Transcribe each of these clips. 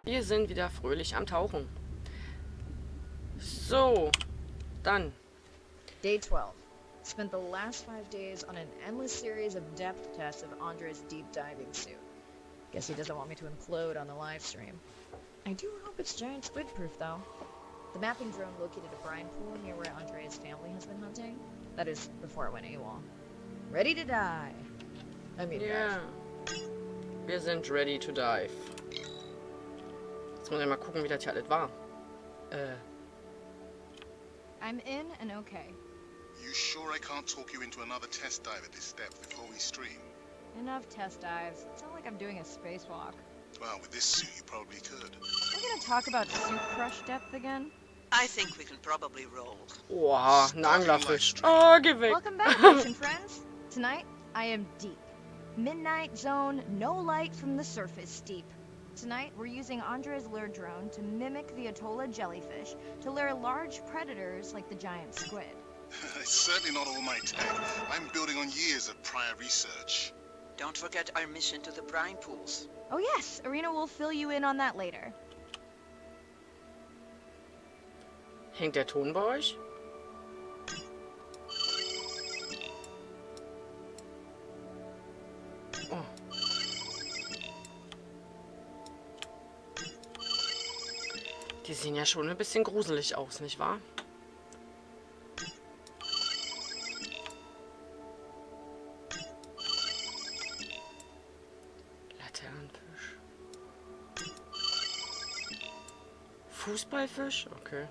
Wir sind wieder fröhlich am Tauchen. So, dann. Day 12. Spent the last 5 days on an endless series of depth tests of Andre's deep diving suit. Guess he doesn't want me to implode on the live stream. I do hope it's giant squid proof though. The mapping drone located a brine pool near where Andre's family has been hunting. That is, before it went AWOL. Ready to die. I mean, Ja. Wir sind ready to dive. Jetzt muss ich mal gucken, wie das hier alles war. I'm in and okay. You sure I can't talk you into another test dive at this depth before we stream? Enough test dives. It's not like I'm doing a spacewalk. Well, with this suit you probably could. We're gonna talk about suit crush depth again? I think we can probably roll. Oha, ein Anglerfisch. Oh, geh weg. Welcome back, ocean friends. Tonight, I am deep. Midnight zone, no light from the surface deep. Tonight, we're using Andre's lure drone to mimic the Atolla jellyfish to lure large predators like the giant squid. It's certainly not all my tech. I'm building on years of prior research. Don't forget our mission to the brine pools. Oh yes, Arena will fill you in on that later. Hängt der Ton bei euch? Oh. Die sehen ja schon ein bisschen gruselig aus, nicht wahr? Laternenfisch. Fußballfisch? Okay.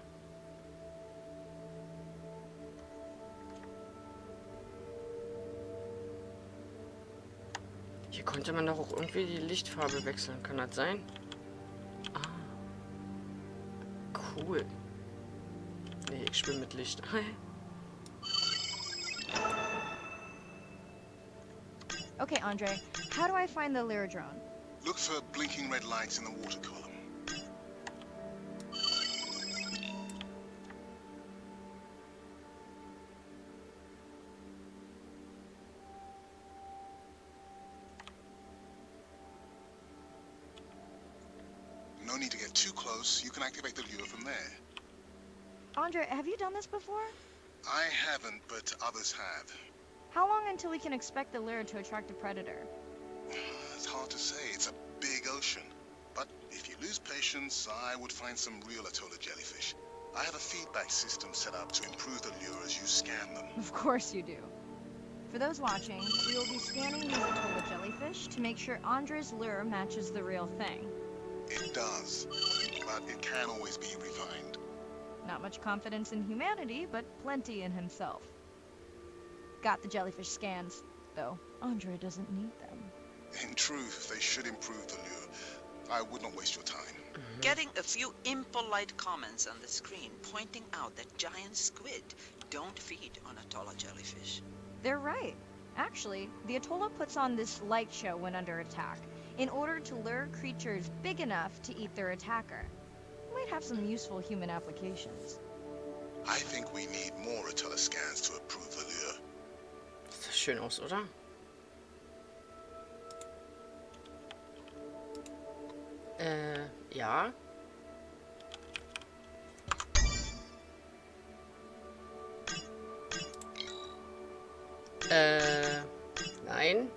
Hier konnte man doch auch irgendwie die Lichtfarbe wechseln. Kann das sein? Ah. Cool. Nee, ich spiele mit Licht. Okay, Andre, how do I find the lure drone? Look for blinking red lights in the water column. No need to get too close. You can activate the lure from there. Andre, have you done this before? I haven't, but others have. How long until we can expect the lure to attract a predator? It's hard to say. It's a big ocean. But if you lose patience, I would find some real Atolla jellyfish. I have a feedback system set up to improve the lure as you scan them. Of course you do. For those watching, we will be scanning these Atolla jellyfish to make sure Andre's lure matches the real thing. It does, but it can always be refined. Not much confidence in humanity, but plenty in himself. Got the jellyfish scans, though Andre doesn't need them. In truth, they should improve the lure. I would not waste your time. Getting a few impolite comments on the screen pointing out that giant squid don't feed on Atolla jellyfish. They're right. Actually, the Atolla puts on this light show when under attack, in order to lure creatures big enough to eat their attacker. Might have some useful human applications. I think we need more Atolla scans to approve the lure. Sieht das schön aus, oder? Ja. Nein.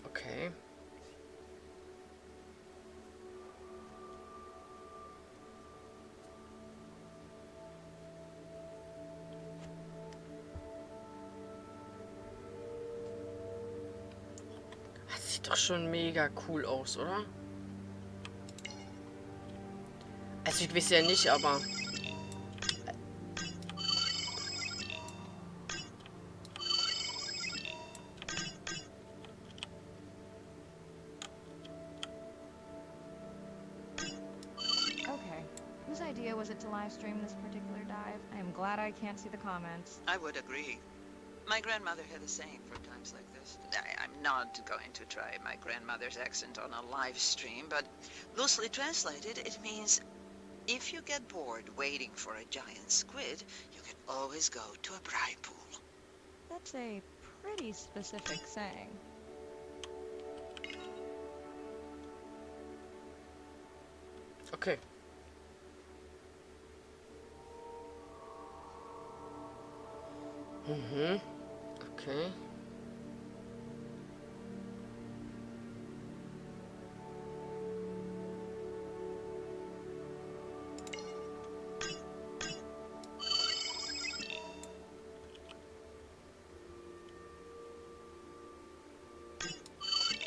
Okay. Das sieht doch schon mega cool aus, oder? Also ich weiß ja nicht, aber... Okay. Whose idea was it to live stream this particular dive? I am glad I can't see the comments. I would agree. My grandmother had a saying for times like this. I'm not going to try my grandmother's accent on a live stream, but loosely translated, it means if you get bored waiting for a giant squid, you can always go to a bride pool. That's a pretty specific saying. Okay. Mhm. Okay.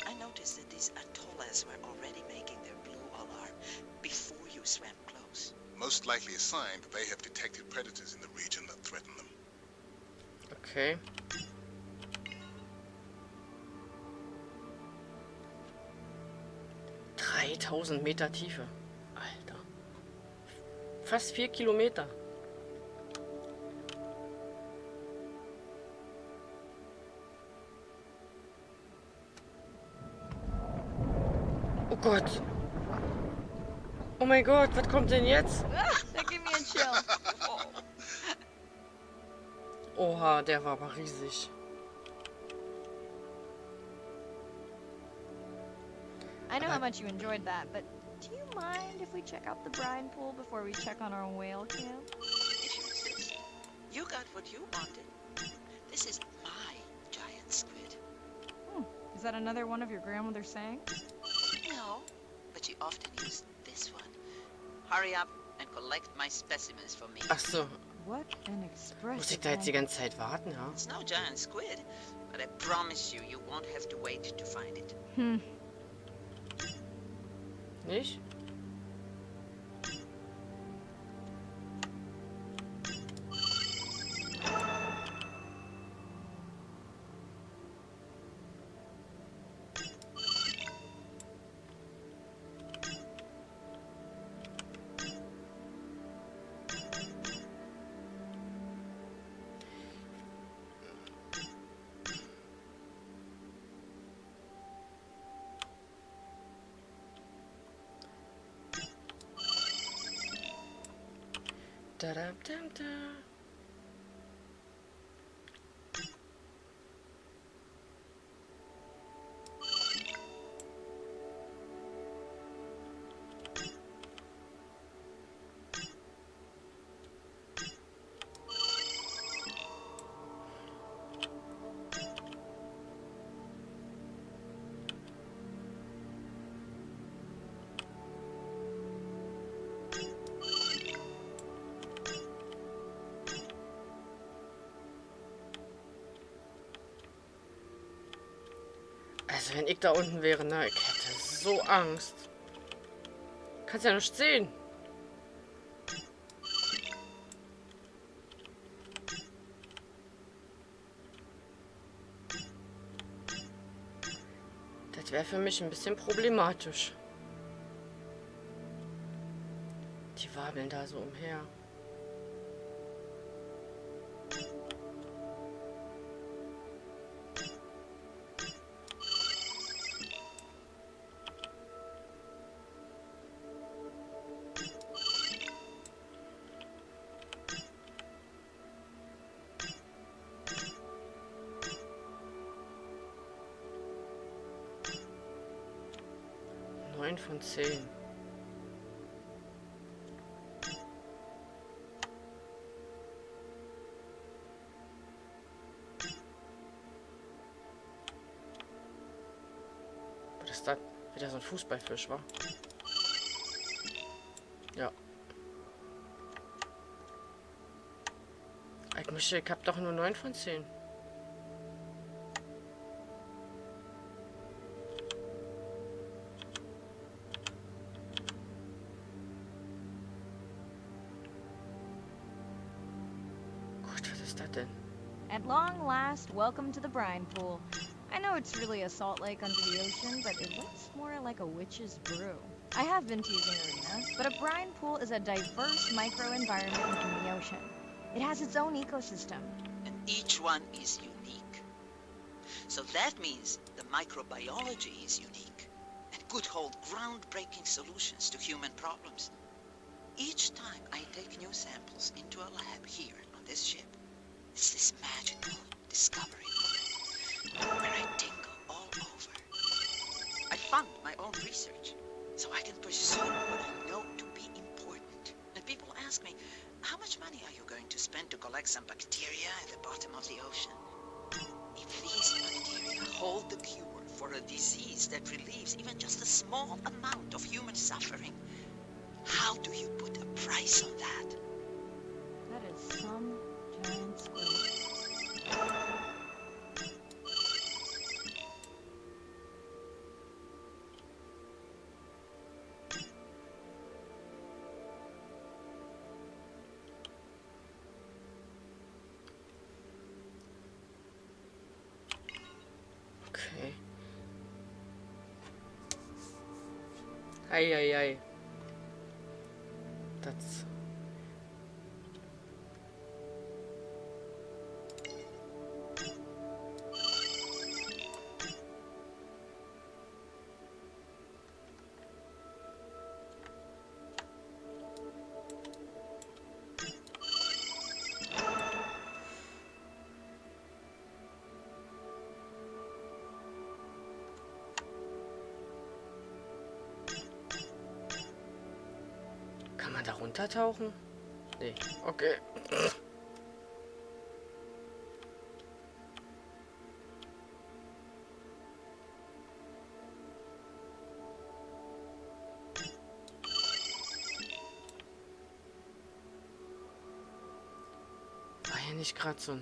I noticed that these atollas were already making their blue alarm before you swam close. Most likely a sign that they have detected predators in the region that threaten them. Okay. Meter Tiefe. Alter. Fast 4 Kilometer. Oh Gott. Oh mein Gott, was kommt denn jetzt? That gave me a chill. Oha, der war aber riesig. I know how much you enjoyed that, but do you mind if we check out the brine pool before we check on our whale camp? If you insist. You got what you wanted. This is my giant squid. Is that another one of your grandmother's sayings? No, but she often used this one. Hurry up and collect my specimens for me. Ach so, What an expression. muss ich da jetzt die ganze Zeit warten, ja? It's no giant squid, but I promise you, you won't have to wait to find it. Nicht? Da-dam-dam-da. Also wenn ich da unten wäre, ne, ich hätte so Angst. Kannst ja nicht sehen. Das wäre für mich ein bisschen problematisch. Die wabeln da so umher. Von 10. Was ist das? Wieder so ein Fußballfisch, wa? Ja. Ich hab doch nur 9 von 10. At long last, welcome to the brine pool. I know it's really a salt lake under the ocean, but it looks more like a witch's brew. I have been teasing Arena, but a brine pool is a diverse microenvironment within the ocean. It has its own ecosystem. And each one is unique. So that means the microbiology is unique and could hold groundbreaking solutions to human problems. Each time I take new samples into a lab here on this ship, it's this magical discovery moment where I tingle all over. I fund my own research so I can pursue what I know to be important. And people ask me, how much money are you going to spend to collect some bacteria at the bottom of the ocean? If these bacteria hold the cure for a disease that relieves even just a small amount of human suffering, how do you put a price on that? That is some giant squid. Okay. Ei. Das. Kann man da runtertauchen? Nee. Okay. War hier nicht gerade so ein...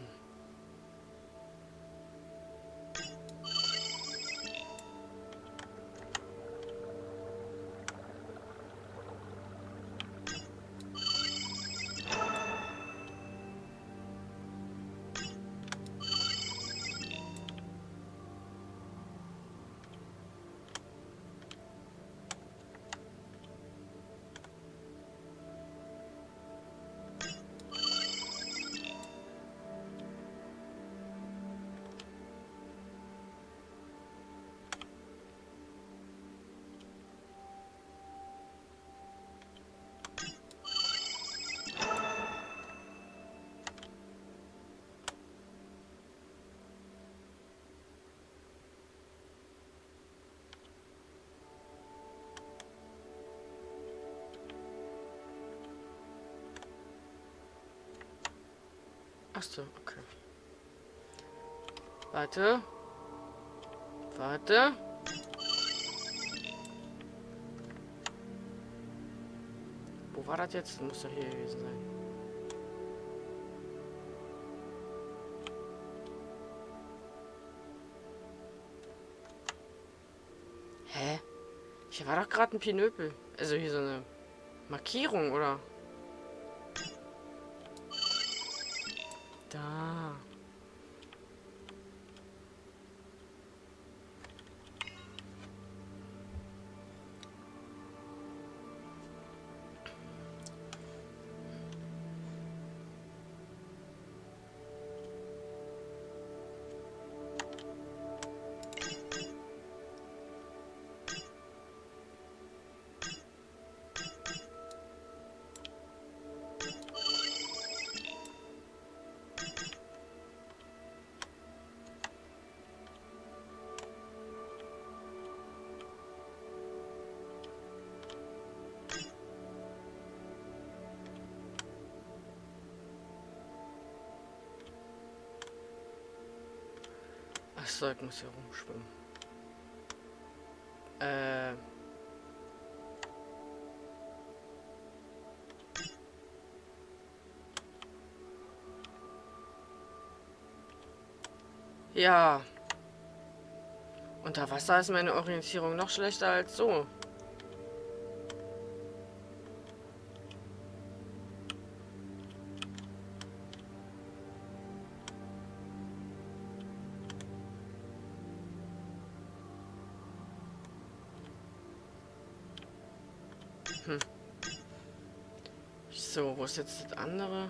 Ach so, okay. Warte. Wo war das jetzt? Das muss doch hier gewesen sein. Hä? Hier war doch gerade ein Pinöpel. Also hier so eine Markierung, oder? Da. Achso, ich muss hier rumschwimmen. Ja. Unter Wasser ist meine Orientierung noch schlechter als so. So, wo ist jetzt das andere?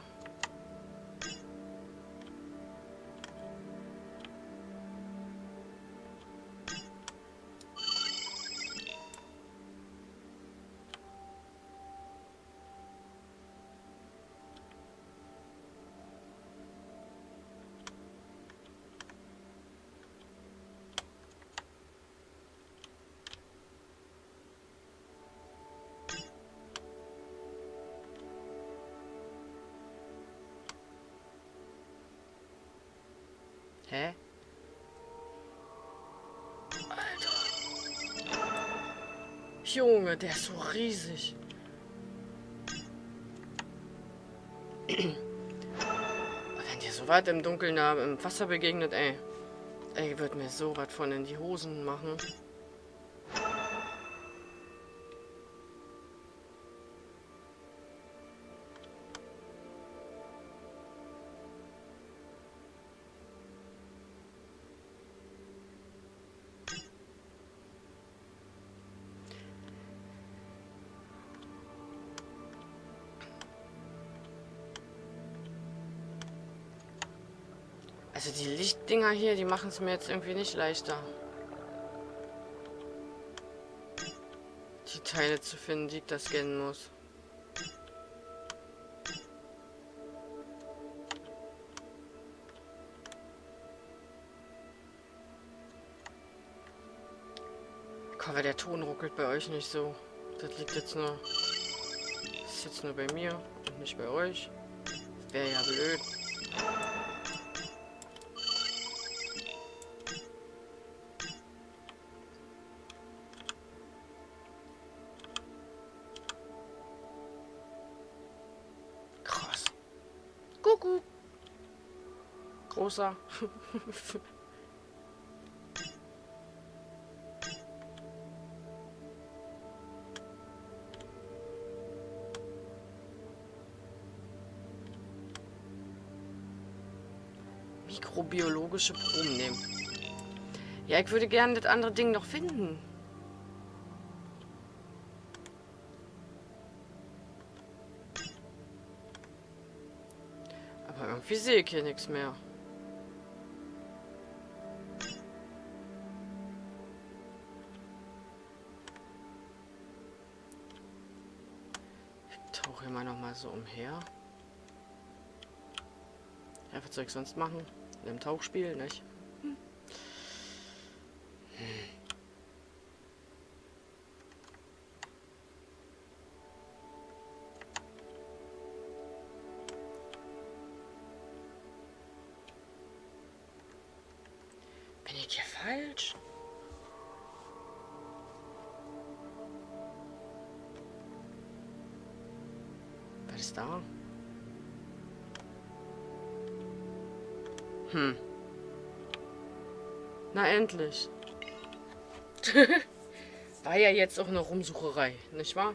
Hä? Alter. Junge, der ist so riesig. Wenn dir so weit im Dunkeln da im Wasser begegnet, ey. Ey, wird mir so was von in die Hosen machen. Also die Lichtdinger hier, die machen es mir jetzt irgendwie nicht leichter. Die Teile zu finden, die ich da scannen muss. Guck, weil der Ton ruckelt bei euch nicht so. Das liegt jetzt nur... Das ist jetzt nur bei mir und nicht bei euch. Wäre ja blöd. Kuckuck. Großer. Mikrobiologische Proben nehmen. Ja, ich würde gerne das andere Ding noch finden. Aber irgendwie sehe ich hier nichts mehr. Ich tauche immer noch mal so umher. Ja, was soll ich sonst machen? In einem Tauchspiel, nicht? Bin ich hier falsch? Was ist da? Na endlich. War ja jetzt auch eine Rumsucherei, nicht wahr?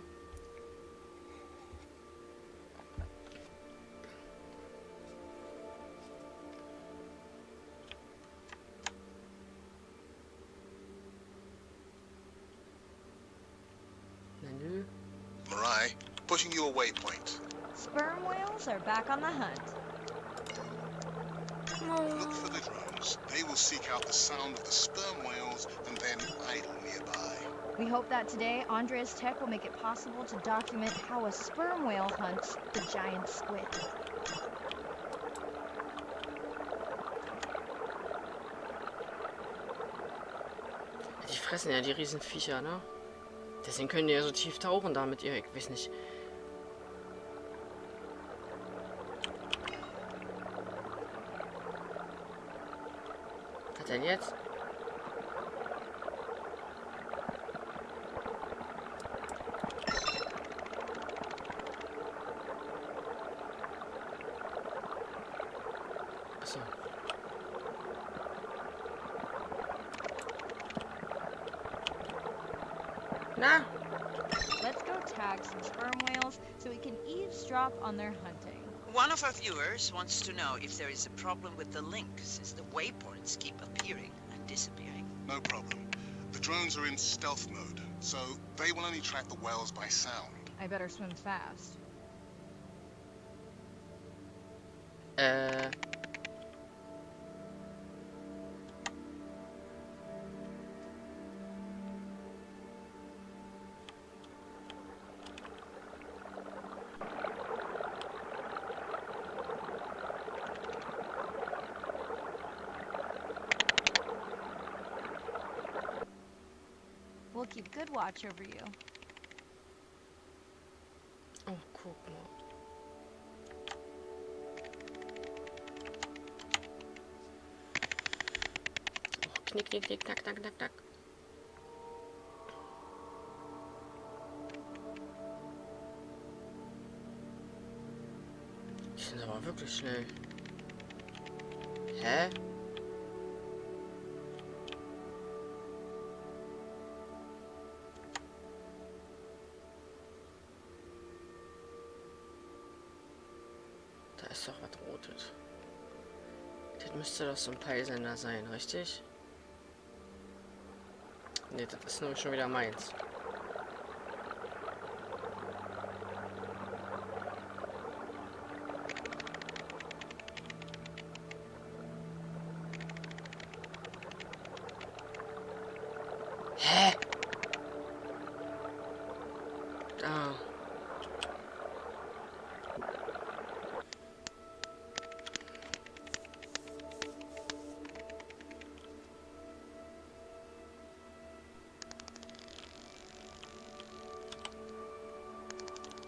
Na nö. Mirai, pushing you a waypoint. Sperm whales are back on the hunt. Look for the drones. They will seek out the sound of the sperm whales and then idle nearby. We hope that today, Andrea's tech will make it possible to document how a sperm whale hunts the giant squid. Die fressen ja die Riesenviecher, ne? Deswegen können die ja so tief tauchen da mit ihr. Ich weiß nicht. Was denn jetzt? Achso. Na? Let's go tag some sperm whales so we can eavesdrop on their hunting. One of our viewers wants to know if there is a problem with the link, since the waypoints keep appearing and disappearing. No problem. The drones are in stealth mode, so they will only track the whales by sound. I better swim fast. We'll keep good watch over you. Oh, guck mal. Knick, knick, knick, knack, knack, knack, knack. Die sind aber wirklich schnell. Hä? Da ist doch was Rotes. Das müsste doch so ein Peilsender sein, richtig? Ne, das ist nur schon wieder meins. Hä? Da.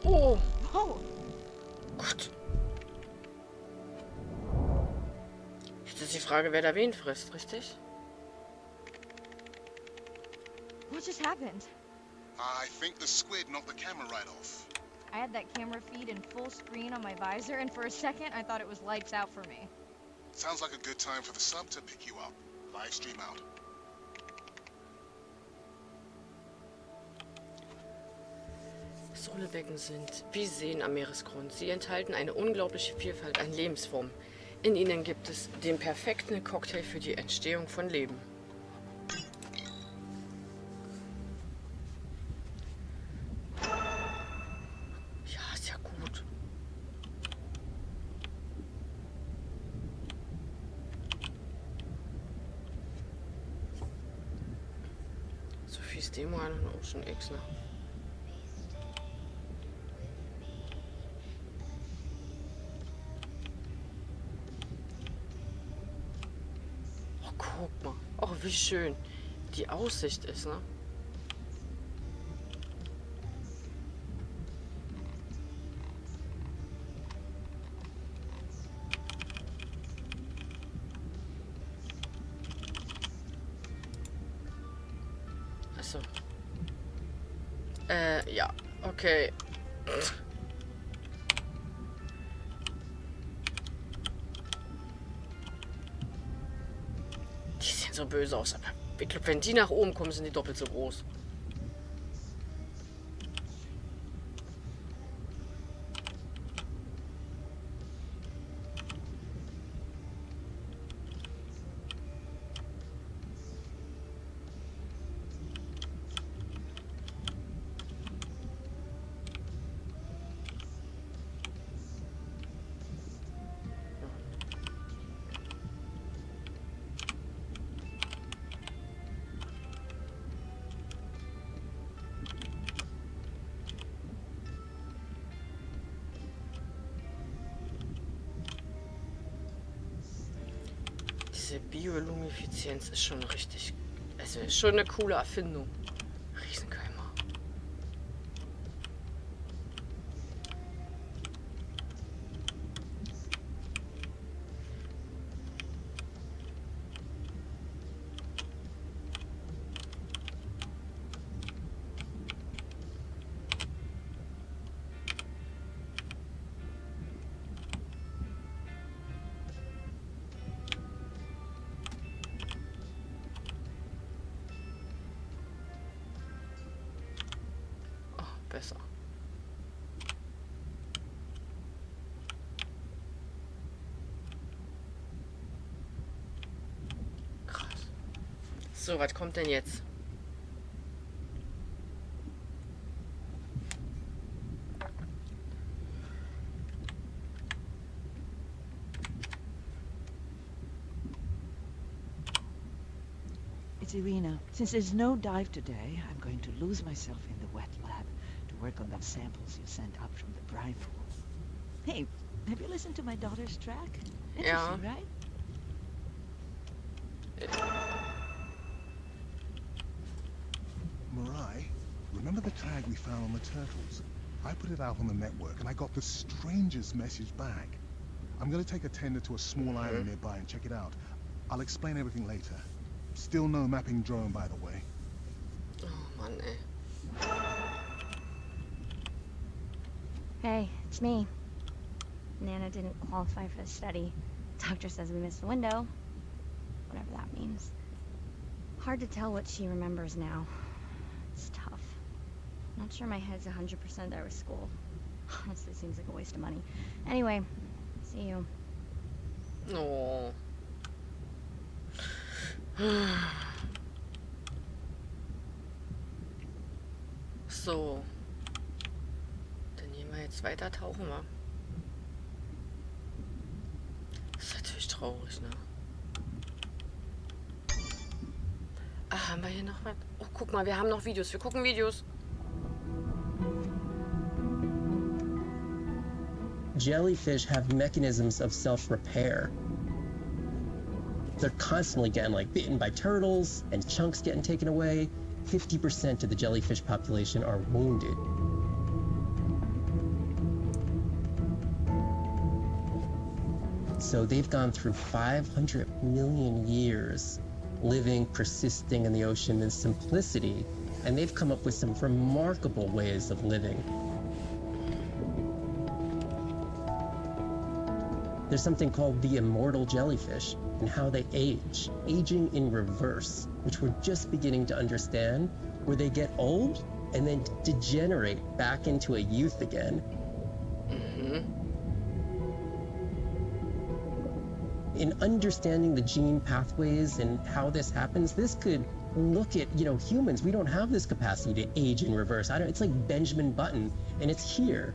Oh, Whoa! Gott. Jetzt ist die Frage, wer da wen frisst, richtig? What just happened? I think the squid knocked the camera right off. I had that camera feed in full screen on my visor, and for a second I thought it was lights out for me. Sounds like a good time for the sub to pick you up. Live stream out. Sohlebecken sind wie Seen am Meeresgrund. Sie enthalten eine unglaubliche Vielfalt an Lebensformen. In ihnen gibt es den perfekten Cocktail für die Entstehung von Leben. Ja, ist ja gut. Sophies Demo an und Ocean X, ne? Guck mal. Oh, wie schön die Aussicht ist, ne? Achso. Ja. Okay. Die sehen so böse aus, aber ich glaube, wenn die nach oben kommen, sind die doppelt so groß. Diese Biolumineszenz ist schon richtig, also ist schon eine coole Erfindung. Riesenkeimer. Besser. Krass. So, was kommt denn jetzt? It's Irina. Since there's no dive today, I'm going to lose myself in the wet lab to work on those samples you sent up from the brine pool. Hey, have you listened to my daughter's track? Yeah. Interesting, right? Mirai, remember the tag we found on the turtles? I put it out on the network and I got the strangest message back. I'm going to take a tender to a small island nearby and check it out. I'll explain everything later. Still no mapping drone, by the way. Oh Mann, ey. Hey, it's me. Nana didn't qualify for the study. Doctor says we missed the window. Whatever that means. Hard to tell what she remembers now. It's tough. Not sure my head's 100% there with school. Honestly, seems like a waste of money. Anyway, see you. Oh. So. Dann gehen wir jetzt weiter tauchen, wa? Das ist natürlich traurig, ne? Ah, haben wir hier noch was? Oh, guck mal, wir haben noch Videos. Wir gucken Videos. Jellyfish have mechanisms of self-repair. They're constantly getting bitten by turtles and chunks getting taken away. 50% of the jellyfish population are wounded. So they've gone through 500 million years living, persisting in the ocean in simplicity, and they've come up with some remarkable ways of living. There's something called the immortal jellyfish and how they age, aging in reverse, which we're just beginning to understand, where they get old and then degenerate back into a youth again. In understanding the gene pathways and how this happens, this could look at, humans. We don't have this capacity to age in reverse. It's like Benjamin Button, and it's here.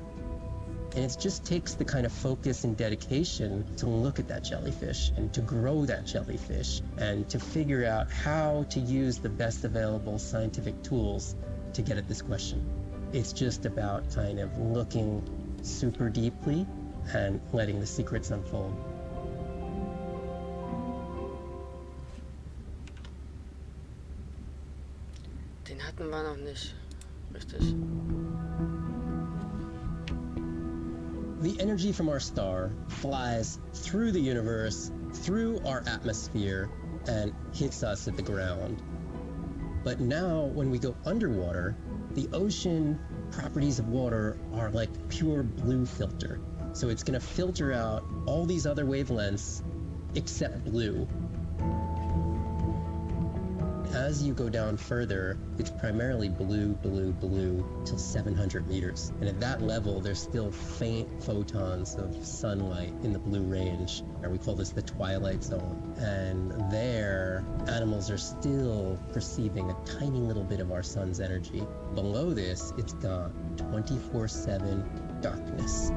And it just takes the kind of focus and dedication to look at that jellyfish and to grow that jellyfish and to figure out how to use the best available scientific tools to get at this question. It's just about kind of looking super deeply and letting the secrets unfold. Den hatten wir noch nicht. Richtig. The energy from our star flies through the universe, through our atmosphere, and hits us at the ground. But now, when we go underwater, the ocean properties of water are like pure blue filter. So it's going to filter out all these other wavelengths except blue. As you go down further, it's primarily blue, blue, blue till 700 meters. And at that level, there's still faint photons of sunlight in the blue range. Or we call this the twilight zone. And there, animals are still perceiving a tiny little bit of our sun's energy. Below this, it's gone. 24/7 darkness.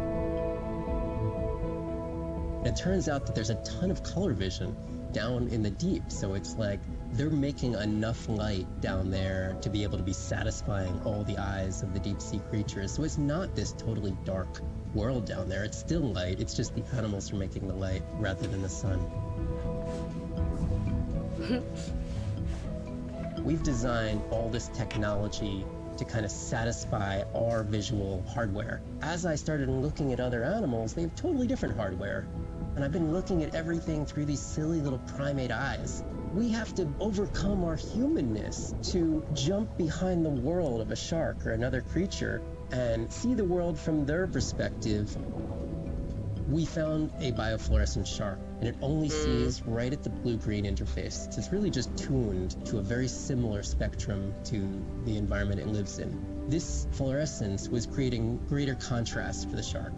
And it turns out that there's a ton of color vision down in the deep. So it's like they're making enough light down there to be able to be satisfying all the eyes of the deep sea creatures. So it's not this totally dark world down there. It's still light. It's just the animals are making the light rather than the sun. We've designed all this technology to kind of satisfy our visual hardware. As I started looking at other animals, they have totally different hardware. And I've been looking at everything through these silly little primate eyes. We have to overcome our humanness to jump behind the world of a shark or another creature and see the world from their perspective. We found a biofluorescent shark, and it only sees right at the blue-green interface. So it's really just tuned to a very similar spectrum to the environment it lives in. This fluorescence was creating greater contrast for the shark.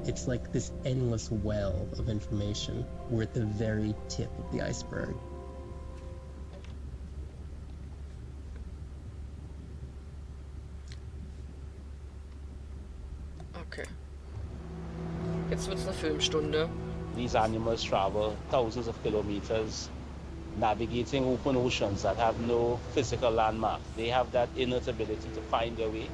It's like this endless well of information. We're at the very tip of the iceberg. Okay. Jetzt wird's eine Filmstunde. These animals travel thousands of kilometers, navigating open oceans that have no physical landmark. They have that innate ability to find their way.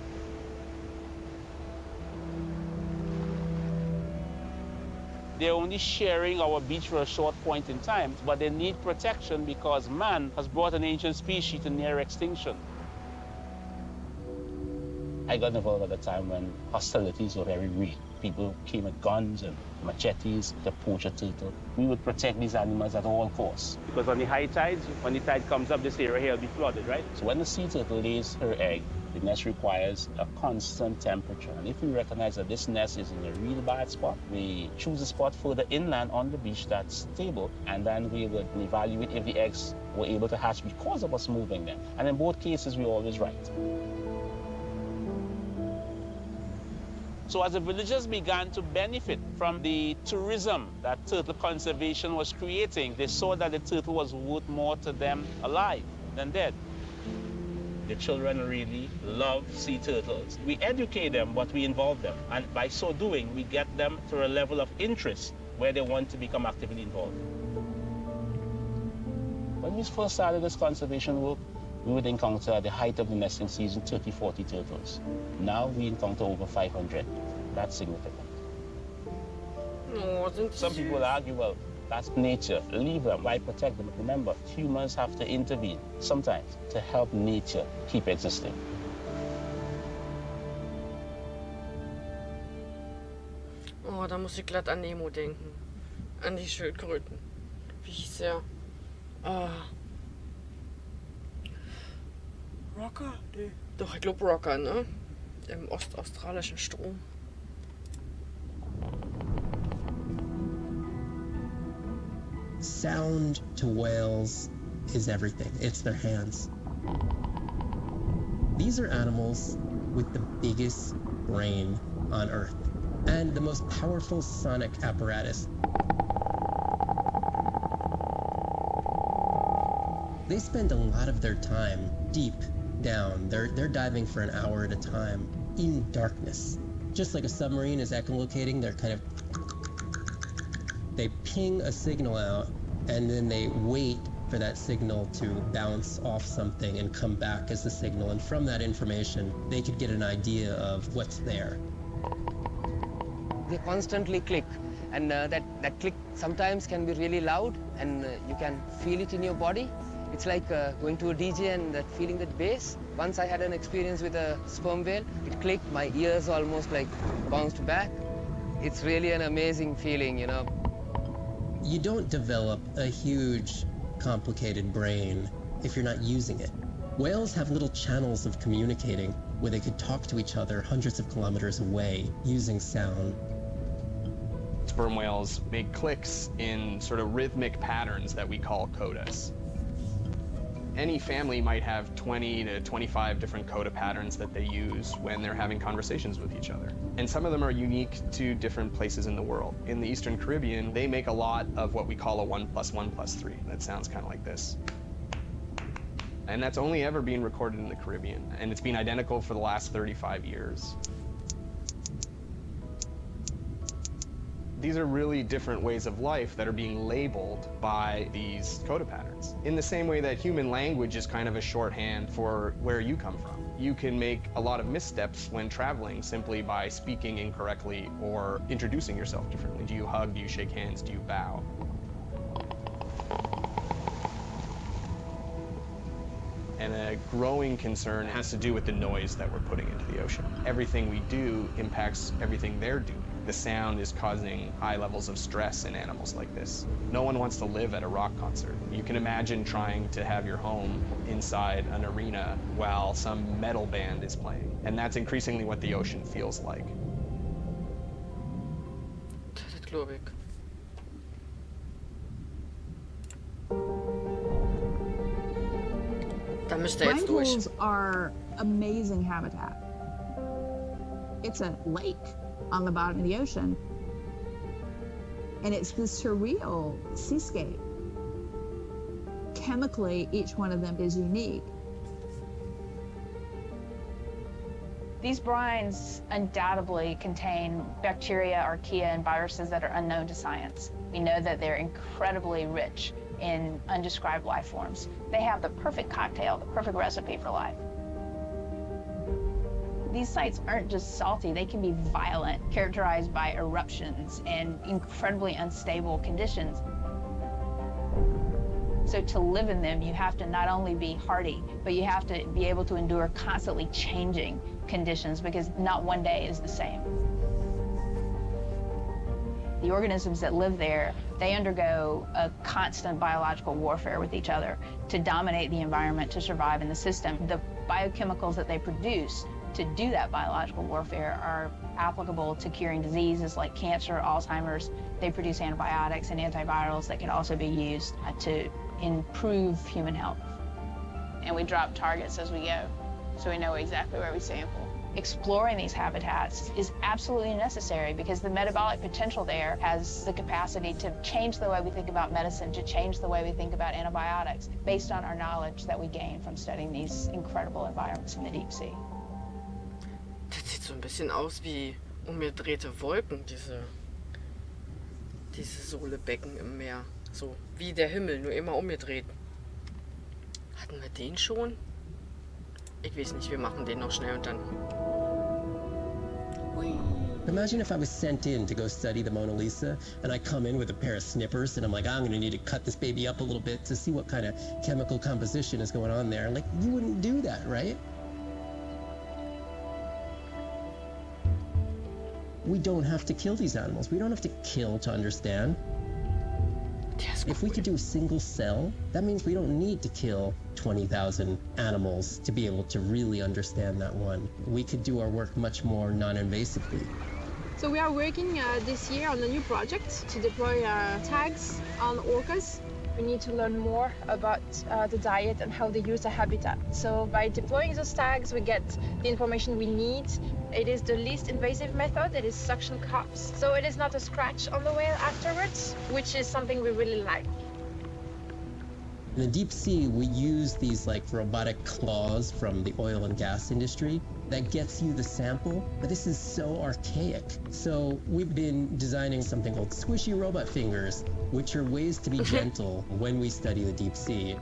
They're only sharing our beach for a short point in time, but they need protection because man has brought an ancient species to near extinction. I got involved at a time when hostilities were very real. People came with guns and machetes to poach a turtle. We would protect these animals at all costs. Because on the high tides, when the tide comes up, this area here will be flooded, right? So when the sea turtle lays her egg, the nest requires a constant temperature. And if we recognize that this nest is in a real bad spot, we choose a spot further inland on the beach that's stable, and then we would evaluate if the eggs were able to hatch because of us moving them. And in both cases, we're always right. So as the villagers began to benefit from the tourism that turtle conservation was creating, they saw that the turtle was worth more to them alive than dead. The children really love sea turtles. We educate them, but we involve them. And by so doing, we get them to a level of interest where they want to become actively involved. When we first started this conservation work, we would encounter at the height of the nesting season 30, 40 turtles. Now we encounter over 500. That's significant. Oh, some people argue, well, that's nature. Leave them. Why protect them? But remember, humans have to intervene sometimes to help nature keep existing. Oh, da muss ich glatt an Nemo denken. An die Schildkröten. Wie hieß der? Rocker? Nee. Doch, ich glaube Rocker, ne? Im ostaustralischen Strom. Sound to whales is everything. It's their hands. These are animals with the biggest brain on Earth and the most powerful sonic apparatus. They spend a lot of their time deep down. They're diving for an hour at a time in darkness. Just like a submarine is echolocating, they ping a signal out and then they wait for that signal to bounce off something and come back as the signal. And from that information, they could get an idea of what's there. They constantly click, and that click sometimes can be really loud, and you can feel it in your body. It's like going to a DJ and that feeling that bass. Once I had an experience with a sperm whale. It clicked, my ears almost like bounced back. It's really an amazing feeling, you know. You don't develop a huge, complicated brain if you're not using it. Whales have little channels of communicating where they could talk to each other hundreds of kilometers away using sound. Sperm whales make clicks in sort of rhythmic patterns that we call codas. Any family might have 20 to 25 different coda patterns that they use when they're having conversations with each other. And some of them are unique to different places in the world. In the Eastern Caribbean, they make a lot of what we call a 1 + 1 + 3. That sounds kind of like this. And that's only ever been recorded in the Caribbean. And it's been identical for the last 35 years. These are really different ways of life that are being labeled by these coda patterns. In the same way that human language is kind of a shorthand for where you come from. You can make a lot of missteps when traveling simply by speaking incorrectly or introducing yourself differently. Do you hug? Do you shake hands? Do you bow? And a growing concern has to do with the noise that we're putting into the ocean. Everything we do impacts everything they're doing. The sound is causing high levels of stress in animals like this. No one wants to live at a rock concert. You can imagine trying to have your home inside an arena while some metal band is playing. And that's increasingly what the ocean feels like. Das glaube ich. Da müsst ihr jetzt durch. Brine pools are amazing habitat. It's a lake on the bottom of the ocean, and it's this surreal seascape. Chemically, each one of them is unique. These brines undoubtedly contain bacteria, archaea, and viruses that are unknown to science. We know that they're incredibly rich in undescribed life forms. They have the perfect cocktail, the perfect recipe for life. These sites aren't just salty, they can be violent, characterized by eruptions and incredibly unstable conditions. So to live in them, you have to not only be hardy, but you have to be able to endure constantly changing conditions because not one day is the same. The organisms that live there, they undergo a constant biological warfare with each other to dominate the environment, to survive in the system. The biochemicals that they produce to do that biological warfare are applicable to curing diseases like cancer, Alzheimer's. They produce antibiotics and antivirals that can also be used to improve human health. And we drop targets as we go, so we know exactly where we sample. Exploring these habitats is absolutely necessary because the metabolic potential there has the capacity to change the way we think about medicine, to change the way we think about antibiotics, based on our knowledge that we gain from studying these incredible environments in the deep sea. Das sieht so ein bisschen aus wie umgedrehte Wolken, diese Sohlebecken im Meer. So wie der Himmel, nur immer umgedreht. Hatten wir den schon? Ich weiß nicht, wir machen den noch schnell und dann... Imagine if I was sent in to go study the Mona Lisa, and I come in with a pair of snippers, and I'm like, I'm going to need to cut this baby up a little bit to see what kind of chemical composition is going on there. Like, you wouldn't do that, right? We don't have to kill these animals. We don't have to kill to understand. If we could do a single cell, that means we don't need to kill 20,000 animals to be able to really understand that one. We could do our work much more non-invasively. So we are working this year on a new project to deploy tags on orcas. We need to learn more about the diet and how they use the habitat. So by deploying those tags, we get the information we need. It is the least invasive method. It is suction cups. So it is not a scratch on the whale afterwards, which is something we really like. In the deep sea, we use these like robotic claws from the oil and gas industry that gets you the sample, but this is so archaic. So we've been designing something called squishy robot fingers, which are ways to be gentle when we study the deep sea.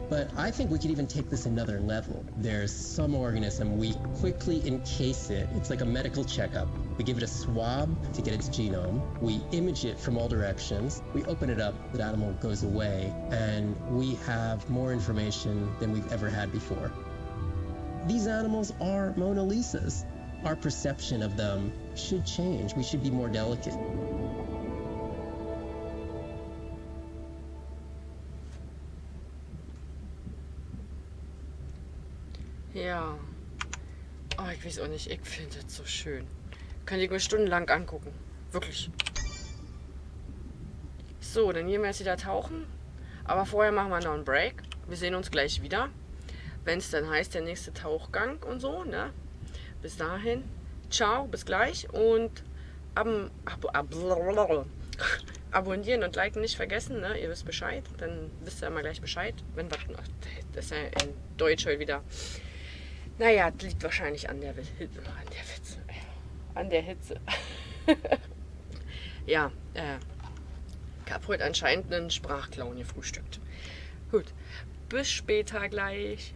But I think we could even take this another level. There's some organism, we quickly encase it. It's like a medical checkup. We give it a swab to get its genome. We image it from all directions. We open it up, the animal goes away, and we have more information than we've ever had before. These animals are Mona Lisas. Our perception of them should change. We should be more delicate. Ja. Oh, ich weiß auch nicht, ich finde das so schön. Kann ich mir stundenlang angucken. Wirklich. So, dann gehen wir jetzt wieder tauchen. Aber vorher machen wir noch einen Break. Wir sehen uns gleich wieder. Wenn es dann heißt, der nächste Tauchgang und so, ne? Bis dahin. Ciao, bis gleich. Und abonnieren und liken nicht vergessen, ne? Ihr wisst Bescheid. Dann wisst ihr immer gleich Bescheid. Wenn was. Das ist ja in Deutsch heute wieder. Naja, das liegt wahrscheinlich an der Hitze. Ja, ich habe heute anscheinend einen Sprachclown gefrühstückt. Gut, bis später gleich.